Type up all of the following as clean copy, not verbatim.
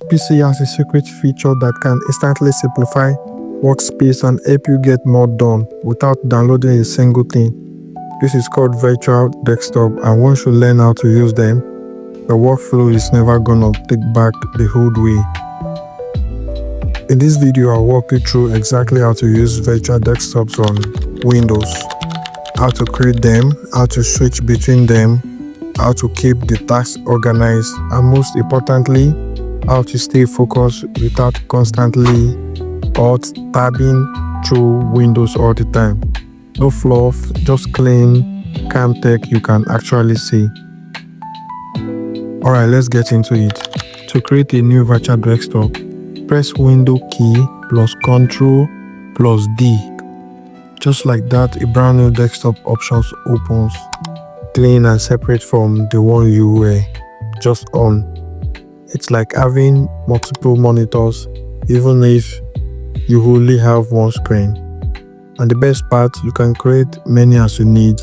This PC has a secret feature that can instantly simplify workspace and help you get more done without downloading a single thing. This is called virtual desktop, and once you learn how to use them, the workflow is never gonna take back the old way. In this video, I'll walk you through exactly how to use virtual desktops on Windows, how to create them, how to switch between them, how to keep the tasks organized, and most importantly, how to stay focused without constantly tabbing through Windows all the time. No fluff, just clean, calm tech you can actually see. Alright, let's get into it. To create a new virtual desktop, press Window key plus Ctrl plus D. Just like that, a brand new desktop options opens, clean and separate from the one you were just on. It's like having multiple monitors, even if you only have one screen. And the best part, you can create many as you need,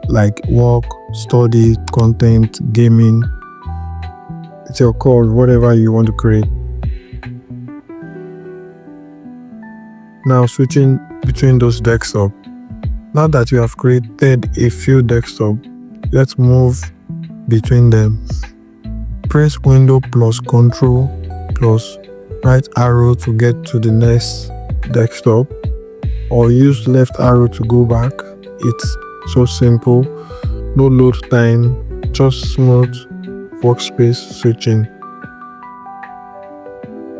like work, study, content, gaming. It's your call, whatever you want to create. Now switching between those desktops. Now that you have created a few desktops, let's move between them. Press Window plus Ctrl plus right arrow to get to the next desktop, or use left arrow to go back. It's so simple, no load time, just smooth workspace switching.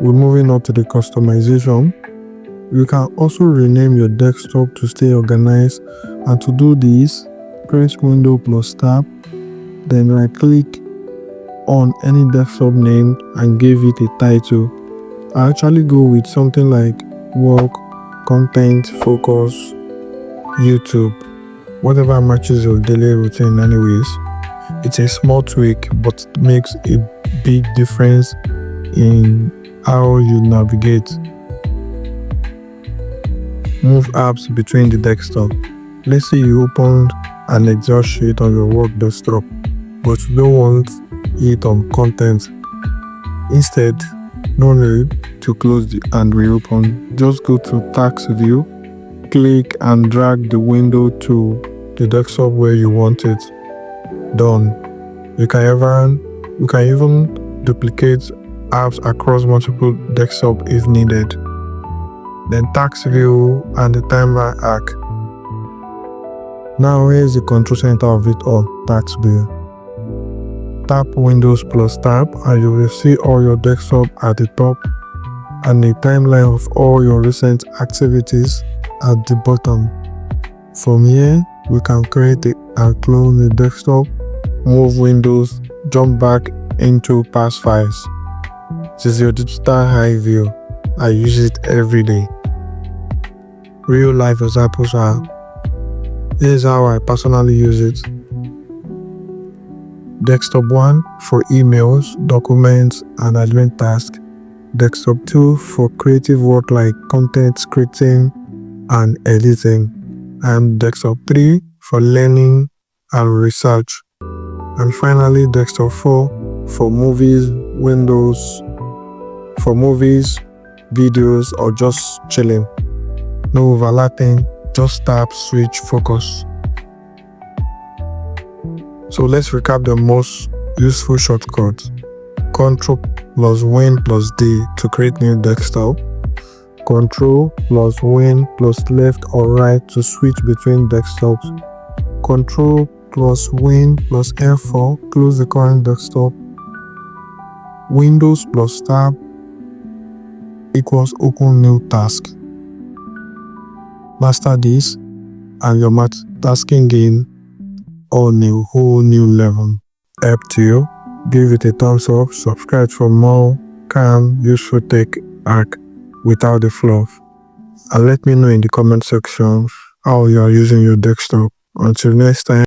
We're moving on to the customization. You can also rename your desktop to stay organized, and to do this, press Window plus Tab, then right click on any desktop name and give it a title. I actually go with something like work, content, focus, YouTube, whatever matches your daily routine anyways. It's a small tweak, but it makes a big difference in how you navigate. Move apps between the desktop. Let's say you opened an Excel sheet on your work desktop, but you don't want it on content. Instead, no need to close and reopen. Just go to Task View, click and drag the window to the desktop where you want it. Done. You can even duplicate apps across multiple desktops if needed. Then Task View and the timeline arc. Now here's the control center of it all. Task View. Tap Windows plus Tab and you will see all your desktop at the top and a timeline of all your recent activities at the bottom. From here, we can create and clone the desktop, move windows, jump back into past files. This is your digital high view. I use it every day. Real life examples are, here's how I personally use it. Desktop 1 for emails, documents, and admin tasks. Desktop 2 for creative work like content scripting and editing. And Desktop 3 for learning and research. And finally, Desktop 4 for movies, videos, or just chilling. No overlapping, just tap, switch, focus. So let's recap the most useful shortcuts. Ctrl plus Win plus D to create new desktop. Ctrl plus Win plus left or right to switch between desktops. Ctrl plus Win plus F4 close the current desktop. Windows plus Tab equals open new task. Master this and your multitasking game on a whole new level. Up to you. Give it a thumbs up, subscribe for more calm, useful tech hack without the fluff. And let me know in the comment section how you are using your desktop. Until next time.